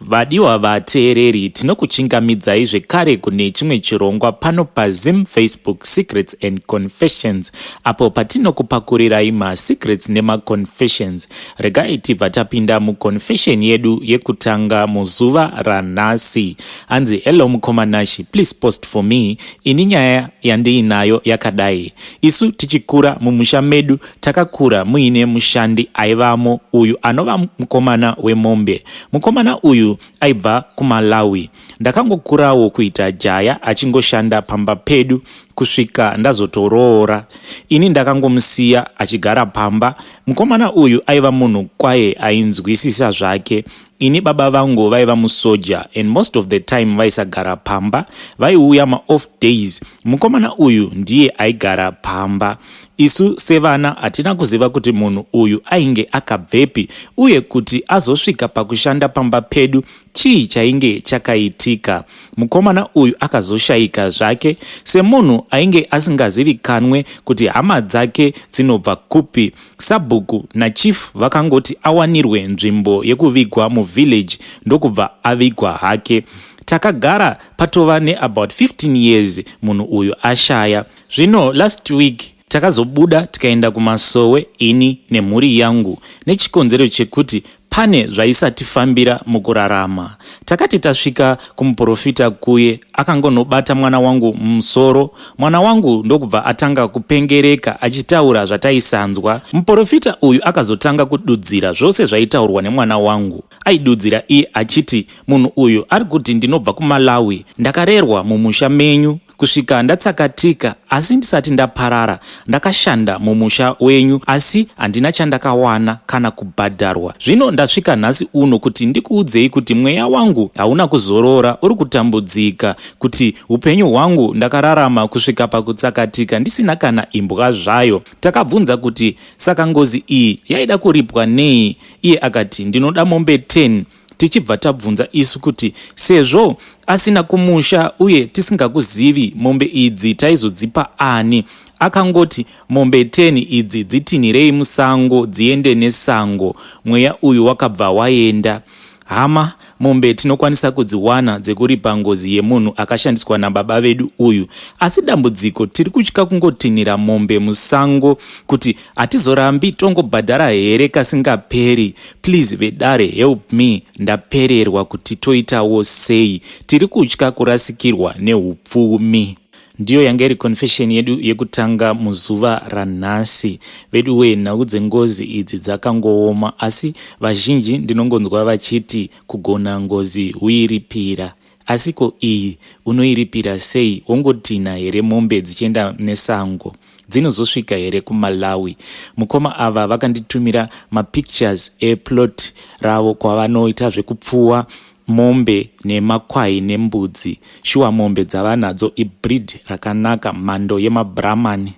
Vadiwa vateereri tinokuchingamidzai zvekare kune chimwe chirongwa pano paZim Facebook Secrets and Confessions apo patinokupakurirai ma-secrets nema-confessions. Regai tibva tapinda muconfession yedu yekutanga muzuva ranhasi. Hanzi hello Mukoma nashi, please post for me. Ini nyaya yandiinayo yakadai. Isu tichikura mumusha medu takakura muine mushandi aivamo uyu anova mukomana weMombe. Mukomana uyu aibva kuMalawi. Ndakangokurawo kuita jaya achingoshanda pamba pedu kusvika ndazotoroora. Ini ndakangomusiya achigara pamba. Mukomana uyu aiva munhu kwaye ainzwisisa zvake. Ini baba vangu vaiva musoja and most of the time vaisagara pamba. Vaiuya ma-off days. Mukomana uyu ndiye aigara pamba. Isu sevana hatina kuziva kuti munhu uyu ainge akabvepi uye kuti azosvika pakushanda pamba pedu chii chainge chakaitika. Mukomana uyu akazoshayika zvake semunhu ainge asingazivikanwe kuti hama dzake dzinobva kupi. Sabhuku nachief vakangoti awanirwe nzvimbo yekuvigwa muvillage ndokubva avigwa hake. Takagara patova neabout 15 years munhu uyu ashaya. Zvino last week takazobuda tikaenda kumasowe ini nemhuri yangu nechikonzero chekuti pane zvaisatifambira mukurarama. Takati tasvika kumuprofita kuye akangonobata mwana wangu mumusoro. Mwana wangu ndokubva atanga kupengereka achitaura zvataisanzwa. Muprofita uyu akazotanga kududzira zvose zvaitaurwa nemwana wangu. Aidudzira iye achiti munhu uyu ari kuti ndinobva kuMalawi, ndakarerwa mumusha menyu kusvika ndatsakatika, asi ndisati ndaparara ndakashanda mumusha wenyu, asi handina chandakawana kana kubhadharwa. Zvino ndasvika nhasi uno kuti ndikuudzei kuti mweya wangu hauna kuzorora, uri kutambudzika, kuti upenyu hwangu ndakararama kusvika pakutsakatika ndisina kana imbwa zvayo. Takabvunza kuti saka ngozi iyi yaida kuripwa nei? Iye akati ndinoda mombe 10. Tichibva tabvunza isu kuti sezvo asina kumusha uye tisingakuzivi mombe idzi taizodzipa ani? Akangoti mombe 10 idzi dzitinhirei musango dziende nesango. Mweya uyu wakabva waenda. Hama, mombe tinokwanisa kudziwana dzekuripa ngozi yemunhu akashandiswa nababa vedu uyu. Asi dambudziko tiri kutya kungotinhira mombe musango kuti hatizorambi tongobhadhara here kasingaperi. Please vedare help me, ndapererwa kuti toitawo sei. Tiri kutya kurasikirwa neupfumi. Ndiyo yanga iri confession yedu yekutanga muzuva ranhasi. Vedu we nhau dzengozi idzi dzakangooma, asi vazhinji ndinongonzwa vachiti kugona ngozi huiripira. Asiko iyi unoiripira sei? Wongotina here mombe dzichienda nesango? Dzinozosvika here kuMalawi? Mukoma ava vakanditumira mapictures eplot ravo kwavanoita zvekupfuwa mombe nemakwai nembudzi. Shuwa mombe dzavanadzo ibreed rakanaka, mhando yemaBrahman.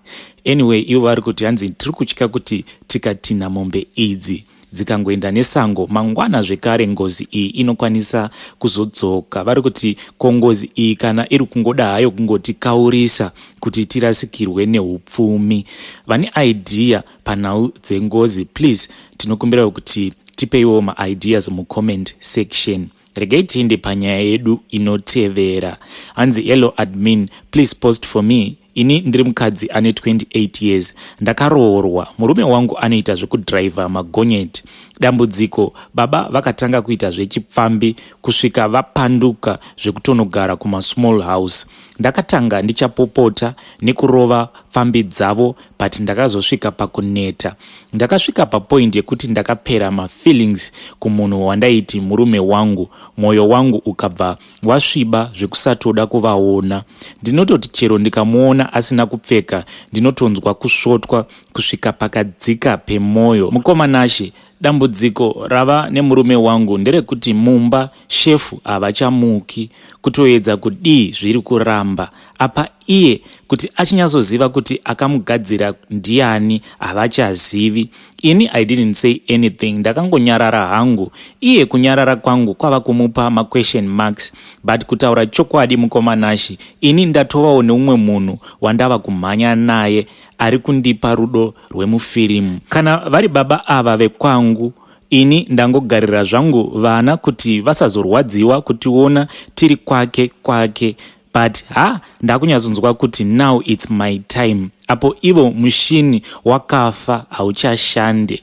Anyway, ivo vari kuti hanzi tiri kutya kuti tikatina mombe idzi dzikangoenda nesango mangwana zvekare ngozi iyi inokwanisa kuzodzoka. Vari kuti kongozi iyi kana iri kungoda hayo kungotikaurisa kuti tirasikirwe neupfumi. Vane idea panhau dzengozi, please tinokumbira kuti tipeiwo ma-ideas mucomment section. Regai tiende panyaya yedu inotevera. Hanzi hello admin, please post for me. Ini ndiri mukadzi ane 28 years. Ndakaroorwa. Murume wangu anoita zvekudriva magonyeti. Dambudziko, baba vakatanga kuita zvechipfambi kusvika vapanduka zvekutonogara kuma-small house. Ndakatanga ndichapopota nekurova pfambi dzavo, but ndakazosvika pakuneta. Ndakasvika papoint yekuti ndakapera ma-feelings kumunhu wandaiti murume wangu. Mwoyo wangu ukabva wasviba zvekusatoda kuvaona. Ndinototi chero ndikamuona asina kupfeka ndinotonzwa kusvotwa kusvika pakadzika pemwoyo. Mukoma nashi, dambudziko rava nemurume wangu nderekuti mumba shefu havachamuki, kutoedza kudii zviri kuramba. Apa iye kuti achinyazoziva kuti akamugadzira ndiani havachazivi. Ini I didn't say anything, ndakangonyarara hangu. Iye kunyarara kwangu kwava kumupa ma-question marks. But kutaura chokwadi Mukoma nashi, ini ndatovawo neumwe munhu wandava kumhanya naye ari kundipa rudo rwemufirimu. Kana vari baba ava vekwangu ini ndangogarira zvangu vana kuti vasazorwadziwa kutiona tiri kwake but ndakunyazonzwa kuti now it's my time. Apo ivo mushini wakafa hauchashande.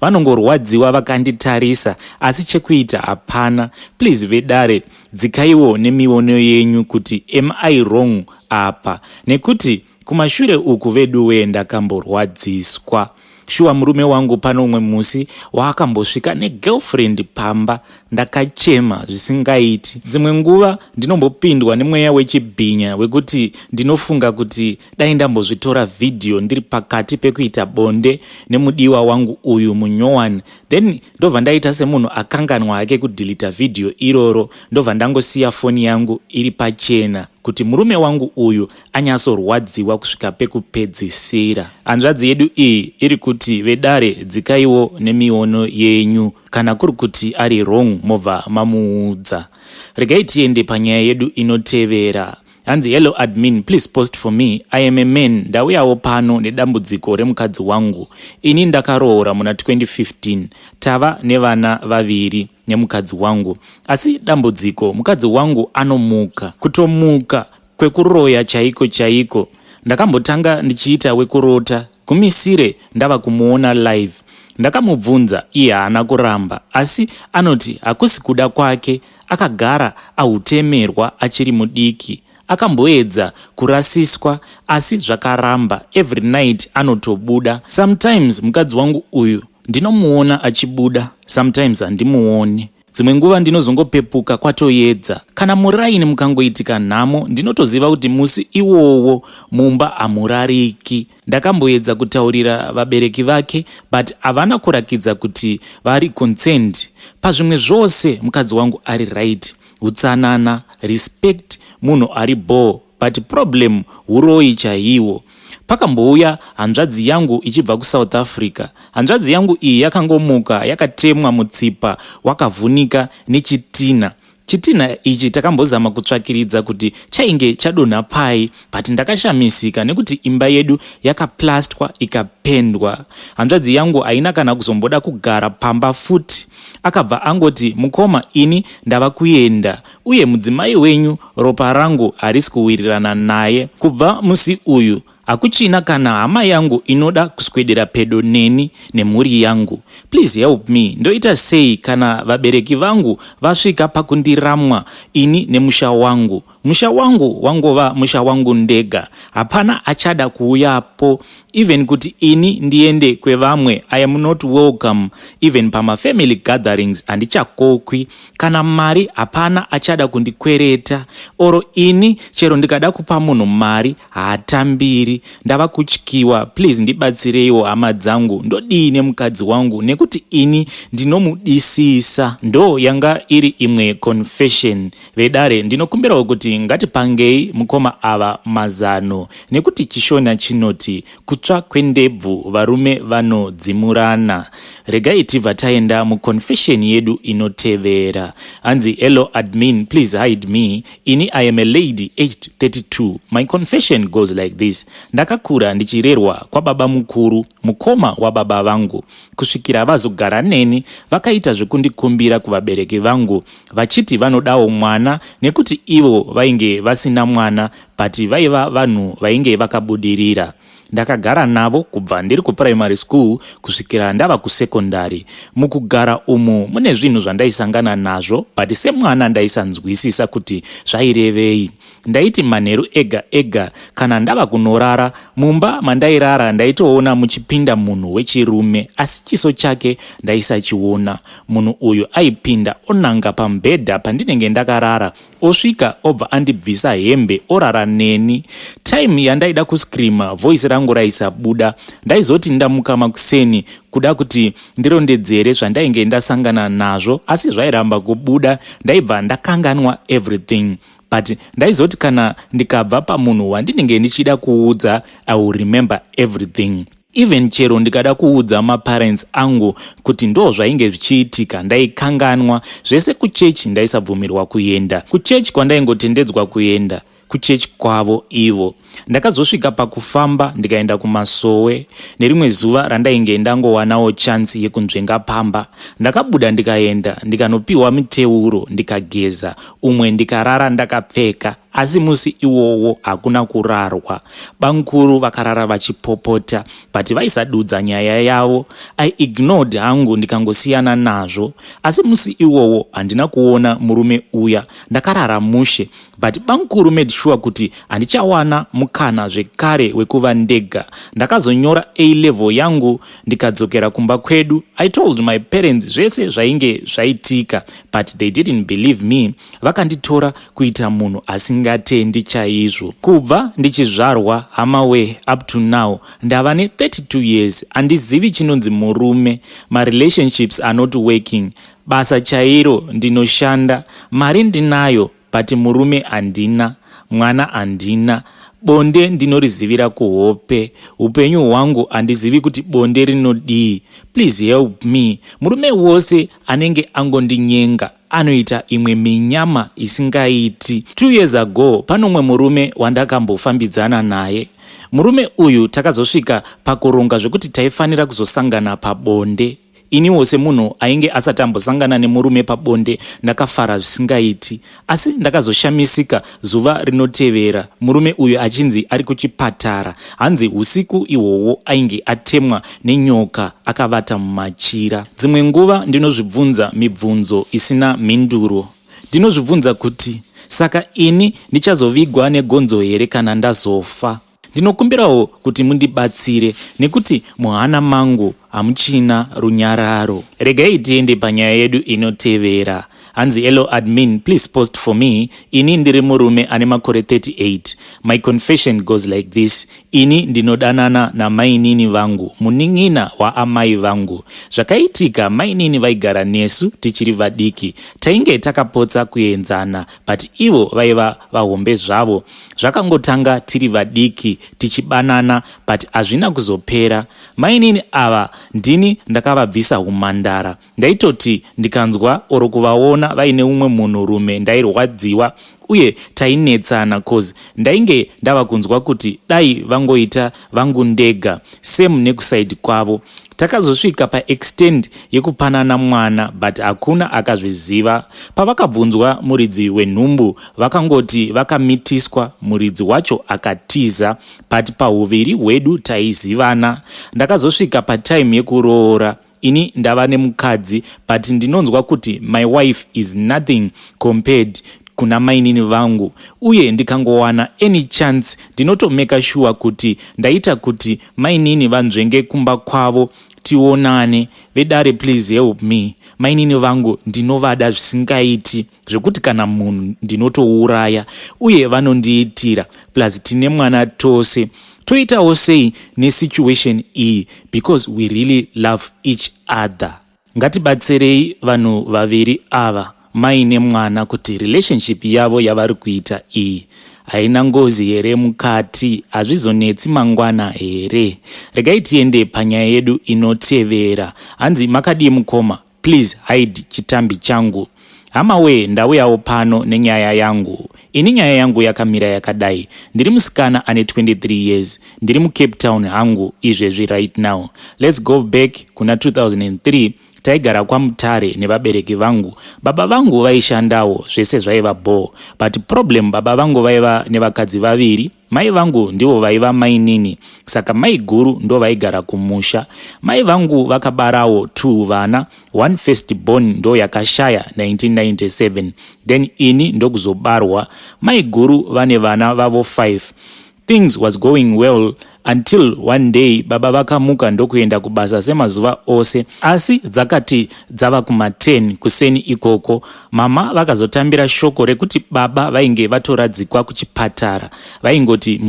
Vanongorwadziwa vakanditarisa asi chekuita hapana. Please vedare, dzikaiwo nemiono yenyu kuti am I wrong apa, nekuti kumashure uku veduwe ndakamborwadziswa. Shuwa murume wangu pano umwe musi waakambosvika negirlfriend pamba, ndakachema zvisingaiti. Dzimwe nguva ndinombopindwa nemweya wechibhinya wekuti ndinofunga kuti dai ndambozvitora video ndiri pakati pekuita bonde nemudiwa wangu uyu munyowani, then ndobva ndaita semunhu akanganwa hake kudhilita video iroro, ndobva ndangosiya foni yangu iri pachena kuti murume wangu uyu anyasorwadziwa kusvika pekupedzisira. Hanzvadzi yedu iyi iri kuti vedare, dzikaiwo nemiono yenyu. Kana kuri kuti ari wrong mobva mamuudza. Regai tiende panyaya yedu inotevera. Hanzi, hello admin, please post for me. I am a man. Ndauyawo pano nedambudziko remukadzi wangu. Ini ndakaroora muna 2015. Tava nevana vaviri nemukadzi wangu. Asi dambudziko, mukadzi wangu anomuka. Kutomuka kwekuroya chaiko. Ndakambotanga ndichiita wekurota. Kumisire ndava kumuona live. Ndakamubvunza, iye haana kuramba, asi anoti hakusi kuda kwake. Akagara ahutemerwa achiri mudiki. Akamboedza kurasiswa asi zvakaramba. Every night anotobuda. Sometimes mukadzi wangu uyu ndinomuona achibuda, sometimes handimuoni. Dzimwe nguva ndinozongopepuka kwatoedza. Kana muraini mukangoitika nhamo, ndinotoziva kuti musi iwowo mumba hamurariki. Ndakamboedza kutaurira vabereki vake, but havana kurakidza kuti vari concerned. Pazvimwe zvose mukadzi wangu ari right. Utsanana, respect, munhu ari bo, but problem uroi chaiwo. Pakambouya hanzvadzi yangu ichibva kuSouth Africa. Hanzvadzi yangu iyi yakangomuka yakatemwa mutsipa wakavhunika nechitina. Chitina ichi takambozama kutsvakiridza kuti chainge chadonha pai, but ndakashamisika nekuti imba yedu yakaplastwa ikapendwa. Hanzvadzi yangu haina kana kuzomboda kugara pamba futi. Akabva angoti, Mukoma, ini ndava kuenda, uye mudzimai wenyu ropa rangu harisi kuwirirana naye. Kubva musi uyu hakuchina kana hama yangu inoda kuswedera pedo neni nemhuri yangu. Please help me. Ndoita sei kana vabereki vangu vasvika pakundiramwa ini nemusha wangu? Musha wangu wangova musha wangu ndega. Hapana achada kuuyapo. Even kuti ini ndiende kwevamwe, I am not welcome. Even pama family gatherings handichakokwi. Kana mari hapana achada kundikwereta. Oro ini chero ndikada kupa munhu mari haatambiri. Ndava kutyiwa. Please ndibatsireiwo hama dzangu. Ndodini mukadzi wangu nekuti ini ndinomudisisa. Ndo yanga iri imwe confession. Vedare, ndinokumbirawo kuti ngatipangei Mukoma ava mazano, nekuti chishona chinoti kutsva kwendebvu varume vanodzimurana. Regai tibva taenda muconfession yedu inotevera. Hanzi, hello admin, please hide me. Ini I am a lady aged 32. My confession goes like this. Ndakakura ndichirerwa kwa baba mukuru, mukoma wa baba vangu. Kusvikira vazogara neni, vakaita zvekundikumbira kuvabereki vangu, vachiti vanodawo mwana, nekuti ivo vainge vasina mwana, but vaiva vanhu vainge vakabudirira. Ndakagara navo kubva ndiri kuprimary school kusvikira ndava kusekondari. Mukugara umu mune zvinhu zvandaisangana nazvo, but semwana ndaisanzwisisa kuti zvairevei. Ndaiti manheru ega kana ndava kunorara, mumba mandairara ndaitoona muchipinda munhu wechirume, asi chiso chake ndaisachiona. Munhu uyu aipinda onanga pambedha pandinenge ndakarara, osvika obva andibvisa hembe orara neni. Time yandaida kuskrima, voice rangu raisabuda. Ndaizoti ndamuka makuseni kuda kuti ndirondedzere zvandainge ndasangana nazvo, asi zvairamba kubuda. Ndaibva ndakanganwa everything. But ndaizoti kana ndikabva pamunhu wandinenge ndichida kuudza, I will remember everything. Even chero ndikada kuudza maparents angu kuti ndo zvainge zvichiitika, ndaikanganwa. Zvese kuchechi ndaisabvumirwa kuenda. Kuchechi kwandaingotendedzwa kuenda kuchechi kwavo ivo. Ndakazosvika pakufamba ndikaenda kumasowe. Nerimwe zuva randainge ndangowanawo chance yekunzvenga pamba, ndakabuda ndikaenda ndikanopiwa miteuro ndikageza, umwe ndikarara ndakapfeka. Asi musi iwowo hakuna kurarwa. Bankuru vakarara vachipopota, but vaisadudza nyaya yavo. I ignored hangu ndikangosiyana nazvo. Asi musi iwowo handina kuona murume uya, ndakarara mushe. But bankuru made sure kuti handichawana mukana zvekare wekuva ndega. Ndakazonyora A-level yangu ndikadzokera kumba kwedu. I told my parents zvese zvainge zvaitika, but they didn't believe me. Vakanditora kuita munhu asingatendi chaizvo. Kubva ndichizvarwa, hamawe, up to now ndava ne32 years. Handizivi chinonzi murume. My relationships are not working. Basa chairo ndinoshanda, mari ndinayo, but murume handina, mwana handina. Bonde ndinorizivira kuhope. Upenyu hwangu handizivi kuti bonde rinodii. Please help me. Murume wose anenge angondinyenga anoita imwe minyama isingaiti. 2 years ago panomwe murume wandakambofambidzana naye. Murume uyu takazosvika pakuronga zvekuti taifanira kuzosangana pabonde. Iniwo semunhu ainge asati ambosangana nemurume pabonde ndakafara zvisingaiti. Asi ndakazoshamisika zuva rinotevera murume uyu achinzi ari kuchipatara. Hanzi usiku ihwohwo ainge atemwa nenyoka akavata mumachira. Dzimwe nguva ndinozvibvunza mibvunzo isina mhinduro. Ndinozvibvunza kuti saka ini ndichazovigwa negonzo here kana ndazofa? Ndinokumbirawo kuti mundibatsire nekuti muhana mangu hamuchina runyararo. Regai tiende panyaya yedu inotevera. Hanzi hello admin, please post for me. Ini ndiri murume ane makore 38. My confession goes like this. Ini ndinodanana na mainini vangu, muning'ina wa amai vangu. Zvakaitika mainini vaigara nesu tichiri vadiki. Tainge takapotsa kuenzana, but ivo vaiva vahombe zvavo. Zvakangotanga tiri vadiki tichibanana, but hazvina kuzopera. Mainini ava ndini ndakavabvisa umandara. Ndaitoti ndikanzwa oro kuvaona vaine umwe munhurume ndairwadziwa uye tainetsana cause ndainge ndava kunzwa kuti dai vangoita vangu ndega, same nekusaidi kwavo. Takazosvika paextend yekupanana mwana, but hakuna akazviziva. Pavakabvunzwa muridzi wenhumbu vakangoti vakamitiswa, muridzi wacho akatiza, but pauviri hwedu taizivana. Ndakazosvika patime yekuroora. Ini ndava nemukadzi, but ndinonzwa kuti my wife is nothing compared kuna mainini vangu, uye ndikangowana any chance ndinotomeka sure kuti ndaita kuti mainini vanzvenge kumba kwavo tionane. Vedare please help me. Mainini vangu ndinovada zvisingaiti, zvekuti kana munhu ndinotouraya, uye vanondiitira, plus tine mwana tose. Toitawo sei nesituation iyi because we really love each other. Ngatibatsirei vanhu vaviri ava, mai nemwana, kuti relationship yavo yavari kuita iyi haina ngozi here mukati, hazvizonetsi mangwana here. Regai tiende panyaya yedu inotevera. Hanzi makadii Mukoma, please hide chitambi changu. Hamawe, ndauyawo pano nenyaya yangu. Ini nyaya yangu yakamira yakadai. Ndiri musikana ane 23 years. Ndiri muCape Town hangu izvezvi right now. Let's go back kuna 2003. Taigara kwaMutare nevabereki vangu. Baba vangu vaishandawo, zvese zvaiva bore. But problem, baba vangu vaiva nevakadzi vaviri. Mai vangu ndivo vaiva mainini, saka mai guru ndo vaigara kumusha. Mai vangu vakabarawo 2 vana, one first born ndo yakashaya 1997. Then ini ndo kuzobarwa. Mai guru vane vana vavo 5. Things was going well until one day baba vakamuka ndokuenda kubasa semazuva ose. Asi dzakati dzava kuma10 kuseni ikoko, mama vakazotambira shoko rekuti baba vainge vatoradzikwa kuchipatara. Vaingoti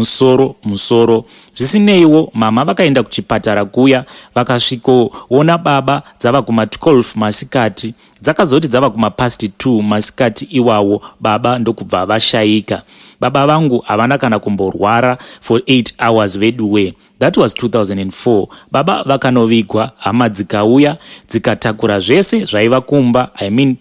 musoro. Zvisineiwo mama vakaenda kuchipatara kuya, vakasvikoona baba dzava kuma12 masikati. Dzakazoti dzava kuma past 2 masikati iwawo baba ndokubva vashayika. Baba vangu havana kana kumborwara for 8 hours vedu way. That was 2004. Baba vakanovigwa, hama dzikauya dzikatakura zvese zvaiva kumba,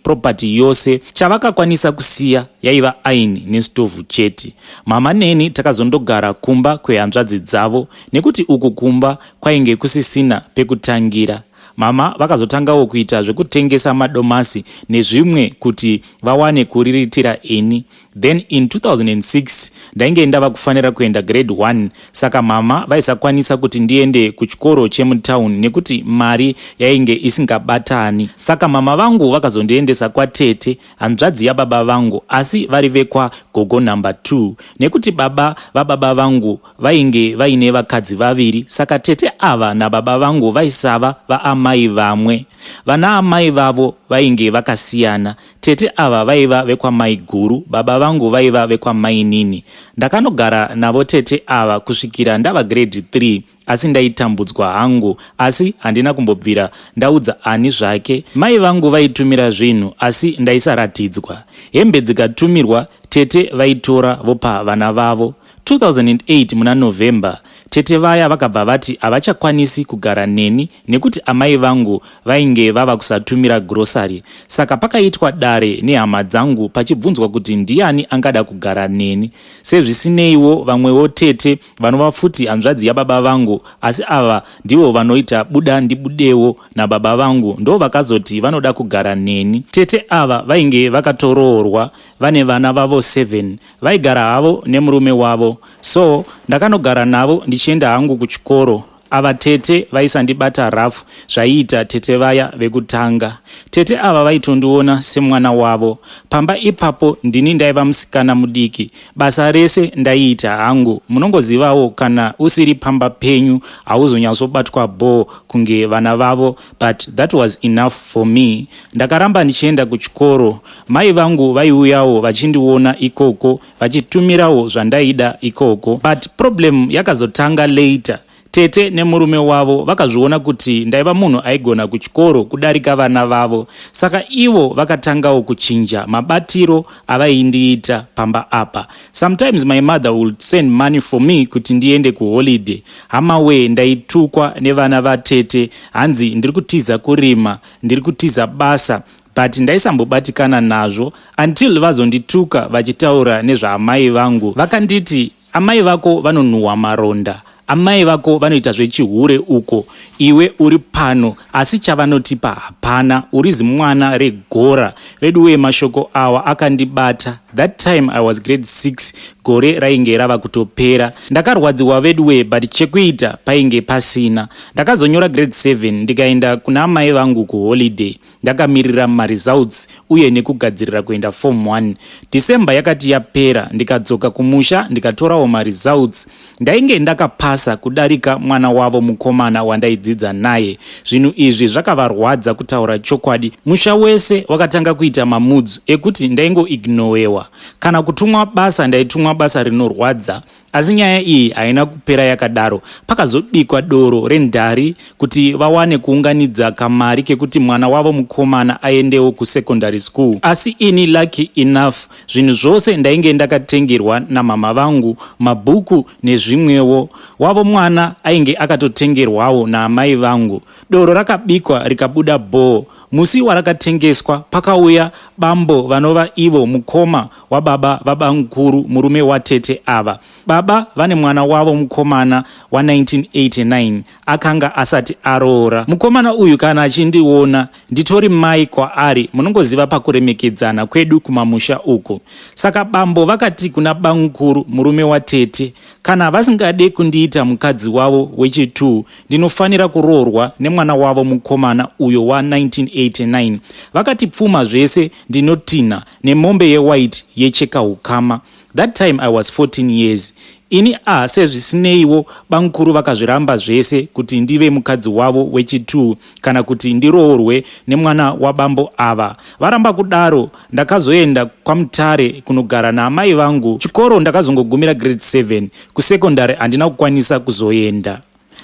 property yose. Chavakakwanisa kusiya yaiva aini nestovhu chete. Mama neni takazondogara kumba kwehanzvadzi dzavo nekuti uku kumba kwainge kusisina pekutangira. Mama vakazotangawo kuita zvekutengesa madomasi nezvimwe kuti vawane kuriritira ini. Then in 2006 ndainge ndava kufanira kuenda grade 1, saka mama vaisakwanisa kuti ndiende kuchikoro chemutown nekuti mari yainge isingabatani. Saka mama vangu vakazondiendesa kwatete, hanzvadzi yababa vangu, asi vari vekwa gogo number 2 nekuti baba vababa vangu vainge vaine vakadzi vaviri. Saka tete ava nababa vangu vaisava vaamai vamwe. Vana amai vavo vainge vakasiyana. Tete ava vaiva vekwa mai guru, baba vangu vaiva vekwa mai nini. Ndakanogara navo tete ava kusvikira ndava grade 3, asi ndaitambudzwa hangu, asi handina kumbobvira ndaudza ani zvake. Mai vangu vaitumira zvinhu asi ndaisaratidzwa. Hembe dzikatumirwa, tete vaitora vopa vana vavo. 2008 muna November, tete vaya vakabva vati havachakwanisi kugara neni nekuti amai vangu vainge vava kusatumira grocery. Saka pakaitwa dare nehama dzangu pachibvunzwa kuti ndiani angada kugara neni. Sezvisineiwo vamwewo tete vanova futi hanzvadzi yababa vangu, asi ava ndivo vanoita buda ndibudewo nababa vangu, ndo vakazoti vanoda kugara neni. Tete ava vainge vakatoroorwa, vane vana vavo 7, vaigara havo nemurume wavo. So ndakanogara navo ndichienda hangu kuchikoro. Ava tete vaisandibata rafu zvaiita tete vaya vekutanga. Tete ava vaitondiona semwana wavo. Pamba ipapo ndini ndaiva musikana mudiki. Basa rese ndaiita hangu. Munongozivawo kana usiri pamba penyu hauzonyatsobatwa bho kunge vana vavo, but that was enough for me. Ndakaramba ndichienda kuchikoro. Mai vangu vaiuyawo vachindiona ikoko, vachitumirawo zvandaida ikoko, but problem yakazotanga later. Tete nemurume wavo vakazviona kuti ndaiva munhu aigona kuchikoro kudarika vana vavo. Saka ivo vakatangawo kuchinja mabatiro avaindiita pamba apa. Sometimes my mother would send money for me kuti ndiende kuholiday. Hamawe ndaitukwa nevana vatete, hanzi ndiri kutiza kurima, ndiri kutiza basa, but ndaisambobatikana nazvo until vazondituka vachitaura nezvaamai vangu. Vakanditi, amai vako vanonhuhwa maronda, amai vako vanoita zvechihure uko, iwe uri pano asi chavanotipa hapana, uri zimwana regora. Veduwe mashoko awa akandibata. That time I was grade 6, gore rainge rava kutopera. Ndakarwadziwa veduwe, but chekuita painge pasina. Ndakazonyora grade 7 ndikaenda kuna amai vangu kuholiday. Ndakamirira results uye nekugadzirira kuenda form 1. December yakati yapera, ndikadzoka kumusha ndikatorawo results. Ndainge ndakapasa kudarika mwana wavo mukomana wandaidzidza naye. Zvinhu izvi zvakavarwadza kutaura chokwadi. Musha wese wakatanga kuita mamudzu ekuti ndaingoignowewa. Kana kutumwa basa ndaitumwa basa rinorwadza. Asi nyaya iyi haina kupera yakadaro. Pakazobikwa doro rendari kuti vawane kuunganidza kamari kekuti mwana wavo mukomana aendewo kusecondary school. Asi ini lucky enough, zvinhu zvose ndainge ndakatengerwa namama vangu, mabhuku nezvimwewo. Wavo mwana ainge akatotengerwawo naamai vangu. Doro rakabikwa rikabuda bho. Musi warakatengeswa pakauya bambo vanova ivo mukoma wababa vabankuru, murume watete ava. Baba vane mwana wavo mukomana wa 1989 akanga asati aroora. Mukomana uyu kana achindiona nditori mai kwaari, munongoziva pakuremekedzana kwedu kumamusha uko. Saka bambo vakati kuna bankuru, murume watete, kana vasingade kundiita mukadzi wavo wechi2 ndinofanira kuroorwa nemwana wavo mukomana uyo wa 1989. Vakati pfuma zvese ndinotina nemombe yewhite yecheka hukama. That time I was 14 years. Ini sezvisineiwo bankuru vakazviramba zvese kuti ndive mukadzi wavo wechi2 kana kuti ndiroorwe nemwana wabambo ava. Varamba kudaro, ndakazoenda kwaMutare kunogara naamai vangu. Chikoro ndakazongogumira grade 7, kusekondari handina kukwanisa kuzoenda.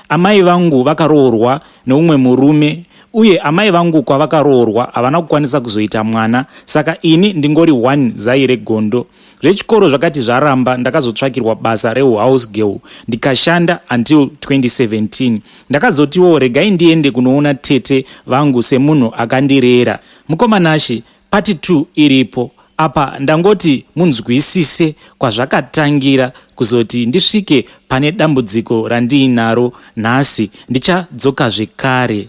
Amai vangu vakaroorwa neumwe murume uye amai vangu kwavakaroorwa havana kukwanisa kuzoita mwana, saka ini ndingori 1 zai regondo. Zvechikoro zvakati zvaramba, ndakazotsvakirwa basa rehouse girl ndikashanda until 2017. Ndakazotiwo regai ndiende kunoona tete vangu semunhu akandirera. Mukomanashi, pati 2 iripo. Apa ndangoti munzwisise kwazvakatangira kuzoti ndisvike pane dambudziko randiinaro nhasi. Ndichadzoka zvekare.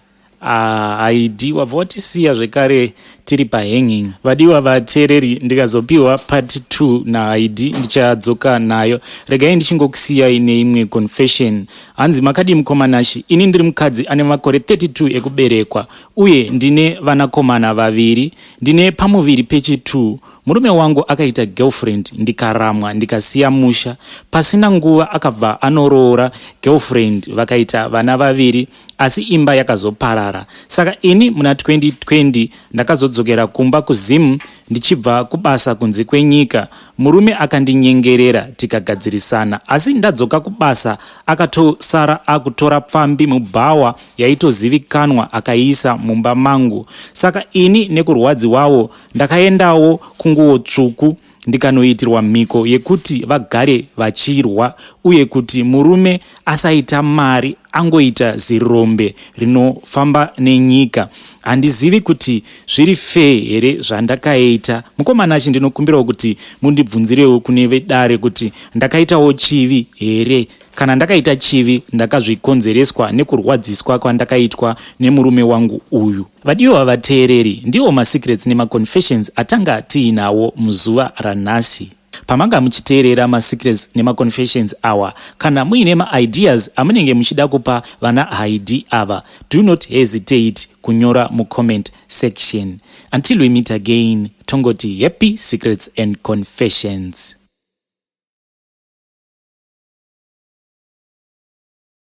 Aidiwa votisiya zvekare tiri pahanging. Vadiwa vateereri, ndikazopiwa part 2 naidi ndichadzoka nayo. Regai ndichingokusiyai neimwe confession. Hanzi makadi Mukomanashi, ini ndiri mukadzi ane makore 32 ekuberekwa uye ndine vanakomana vaviri. Ndine pamuviri pechi2. Murume wangu akaita girlfriend ndikaramwa ndikasiya musha. Pasina nguva akabva anoroora girlfriend vakaita vana vaviri, asi imba yakazoparara. Saka ini muna 2020 ndakazodzokera kumba kuZim ndichibva kubasa kunze kwenyika. Murume akandinyengerera tikagadzirisana, asi ndadzoka kubasa akatosara akutora pfambi mubhawa yaitozivikanwa akaiisa mumba mangu. Saka ini nekurwadzi wavo ndakaendawo kunguo tsvuku ndikanoitirwa mhiko yekuti vagare vachirwa uye kuti murume asaita mari angoita zirombe rinofamba nenyika. Handizivi kuti zviri fair here zvandakaita. Mukomanashi, ndinokumbirawo kuti mundibvunzirewo kune vedare kuti ndakaitawo chivi here. Kana ndakaita chivi, ndakazvikonzereswa nekurwadziswa kwandakaitwa nemurume wangu uyu. Vadiwa vateereri, ndiwo masecrets nemaconfessions atanga tiinawo muzuva ranhasi. Pamanga muchiteerera masecrets nemaconfessions awa, kana muine maideas amunenge muchida kupa vana ID ava, do not hesitate kunyora mucomment section. Until we meet again, tongoti happy secrets and confessions.